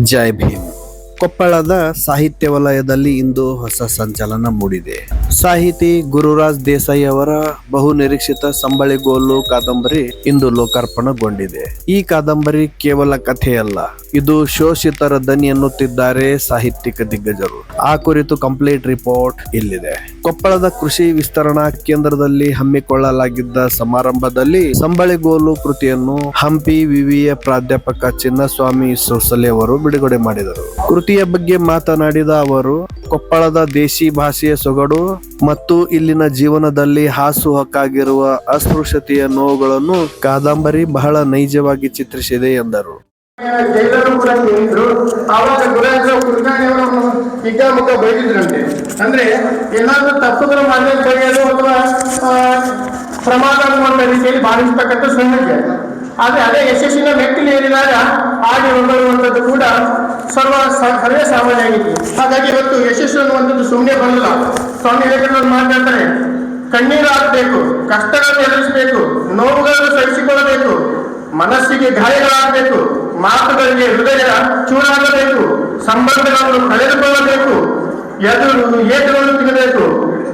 ಜೈ ಭೀಮ್. ಕೊಪ್ಪಳದ ಸಾಹಿತ್ಯ ವಲಯದಲ್ಲಿ ಇಂದು ಹೊಸ ಸಂಚಲನ ಮೂಡಿದೆ. ಸಾಹಿತಿ ಗುರುರಾಜ್ ದೇಸಾಯಿ ಅವರ ಬಹು ನಿರೀಕ್ಷಿತ ಸಂಬಳಿಗೋಲು ಕಾದಂಬರಿ ಇಂದು ಲೋಕಾರ್ಪಣೆಗೊಂಡಿದೆ. ಈ ಕಾದಂಬರಿ ಕೇವಲ ಕಥೆಯಲ್ಲ, ಇದು ಶೋಷಿತರ ದನಿ ಎನ್ನುತ್ತಿದ್ದಾರೆ ಸಾಹಿತ್ಯಿಕ ದಿಗ್ಗಜರು. ಆ ಕುರಿತು ಕಂಪ್ಲೀಟ್ ರಿಪೋರ್ಟ್ ಇಲ್ಲಿದೆ. ಕೊಪ್ಪಳದ ಕೃಷಿ ವಿಸ್ತರಣಾ ಕೇಂದ್ರದಲ್ಲಿ ಹಮ್ಮಿಕೊಳ್ಳಲಾಗಿದ್ದ ಸಮಾರಂಭದಲ್ಲಿ ಸಂಬಳಿಗೋಲು ಕೃತಿಯನ್ನು ಹಂಪಿ ವಿವಿಯ ಪ್ರಾಧ್ಯಾಪಕ ಚಿನ್ನಸ್ವಾಮಿ ಸೋಸಲೆ ಅವರು ಬಿಡುಗಡೆ ಮಾಡಿದರು. ಕೃತಿಯ ಬಗ್ಗೆ ಮಾತನಾಡಿದ ಅವರು, ಕೊಪ್ಪಳದ ದೇಶಿ ಭಾಷೆಯ ಸೊಗಡು ಮತ್ತು ಇಲ್ಲಿನ ಜೀವನದಲ್ಲಿ ಹಾಸುಹೊಕ್ಕಾಗಿರುವ ಅಸ್ಪೃಶ್ಯತೆಯ ನೋವುಗಳನ್ನು ಕಾದಂಬರಿ ಬಹಳ ನೈಜವಾಗಿ ಚಿತ್ರಿಸಿದೆ ಎಂದರು. ಜೈಲರು ಕೂಡ ಕೇಳಿದ್ರು. ಆವಾಗ ಕುಲಕರ್ಣಿಯವರನ್ನು ಹಿಗ್ಗಾಮುಗ್ಗ ಬೈದಿದ್ರಂತೆ. ಅಂದ್ರೆ ಏನಾದ್ರೂ ತಪ್ಪುಗಳು ಮಾಡಲು ಬರೆಯಲು ಅಥವಾ ಪ್ರಮಾದ ಅನ್ನುವಂಥ ರೀತಿಯಲ್ಲಿ ಭಾವಿಸ್ತಕ್ಕಂಥ ಸಹಜ. ಆದ್ರೆ ಅದೇ ಯಶಸ್ಸಿನ ಮೆಟ್ಟಿಲು ಏರಿದಾಗ ಹಾಗೆ ಹೊಂದುವಂಥದ್ದು ಕೂಡ ಸರ್ವೇ ಸಾಮಾನ್ಯ ಆಗಿದೆ. ಹಾಗಾಗಿ ಇವತ್ತು ಯಶಸ್ಸು ಅನ್ನುವಂಥದ್ದು ಸುಮ್ಮನೆ ಬರಲ್ಲ. ಸ್ವಾಮಿ ವಿವೇಕಾನಂದರು ಮಾತಾಡ್ತಾರೆ, ಕಣ್ಣೀರು ಹಾಕಬೇಕು, ಕಷ್ಟಗಳನ್ನು ಎದುರಿಸಬೇಕು, ನೋವುಗಳನ್ನು ಸಹಿಸಿಕೊಳ್ಳಬೇಕು, ಮನಸ್ಸಿಗೆ ಗಾಯಗಳಾಗಬೇಕು, ಮಾತುಗಳಿಗೆ ಹೃದಯ ಚೂರಾಗಬೇಕು, ಸಂಬಂಧಗಳನ್ನು ಕಳೆದುಕೊಳ್ಳಬೇಕು, ಏಟುಗಳನ್ನು ತಿನ್ನಬೇಕು,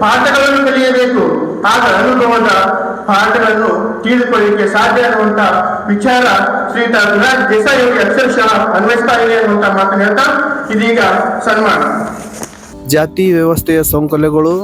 ಪಾಠಗಳನ್ನು ಕಲಿಯಬೇಕು. ಆಗ ಅನುಭವದ ಪಾಠಗಳನ್ನು ತಿಳಿದುಕೊಳ್ಳಲಿಕ್ಕೆ ಸಾಧ್ಯ ಅನ್ನುವಂತ ವಿಚಾರ ಶ್ರೀಯುತ ಗುರುರಾಜ್ ದೇಸಾಯಿ ಅವರಿಗೆ ಅಕ್ಷರಶಃ ಅನ್ವಯಿಸ್ತಾ ಇದೆ ಅನ್ನುವಂತ ಮಾತನ್ನು ಹೇಳ್ತಾ ಇದೀಗ ಸನ್ಮಾನ. ಜಾತಿ ವ್ಯವಸ್ಥೆಯ ಸಂಕೊಲೆಗಳು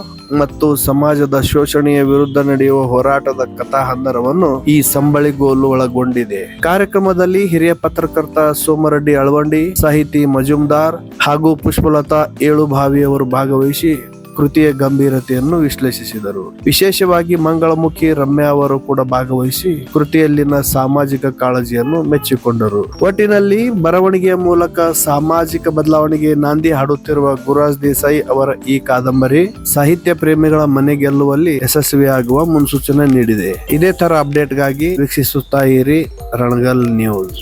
ಮತ್ತು ಸಮಾಜದ ಶೋಷಣೆಯ ವಿರುದ್ಧ ನಡೆಯುವ ಹೋರಾಟದ ಕಥಾಹಂದರವನ್ನು ಈ ಸಂಬಳಿಗೋಲು ಒಳಗೊಂಡಿದೆ. ಕಾರ್ಯಕ್ರಮದಲ್ಲಿ ಹಿರಿಯ ಪತ್ರಕರ್ತ ಸೋಮರೆಡ್ಡಿ ಅಳವಂಡಿ, ಸಾಹಿತಿ ಮಜುಮ್ದಾರ್ ಹಾಗೂ ಪುಷ್ಪಲತಾ ಏಳುಭಾವಿಯವರು ಭಾಗವಹಿಸಿ ಕೃತಿಯ ಗಂಭೀರತೆಯನ್ನು ವಿಶ್ಲೇಷಿಸಿದರು. ವಿಶೇಷವಾಗಿ ಮಂಗಳಮುಖಿ ರಮ್ಯಾ ಅವರು ಕೂಡ ಭಾಗವಹಿಸಿ ಕೃತಿಯಲ್ಲಿನ ಸಾಮಾಜಿಕ ಕಾಳಜಿಯನ್ನು ಮೆಚ್ಚಿಕೊಂಡರು. ಒಟ್ಟಿನಲ್ಲಿ ಬರವಣಿಗೆಯ ಮೂಲಕ ಸಾಮಾಜಿಕ ಬದಲಾವಣೆಗೆ ನಾಂದಿ ಹಾಡುತ್ತಿರುವ ಗುರುರಾಜ್ ದೇಸಾಯಿ ಅವರ ಈ ಕಾದಂಬರಿ ಸಾಹಿತ್ಯ ಪ್ರೇಮಿಗಳ ಮನೆ ಗೆಲ್ಲುವಲ್ಲಿ ಯಶಸ್ವಿಯಾಗುವ ಮುನ್ಸೂಚನೆ ನೀಡಿದೆ. ಇದೇ ತರ ಅಪ್ಡೇಟ್ಗಾಗಿ ವೀಕ್ಷಿಸುತ್ತಾ ಇರಿ ರಣಗಲ್ ನ್ಯೂಸ್.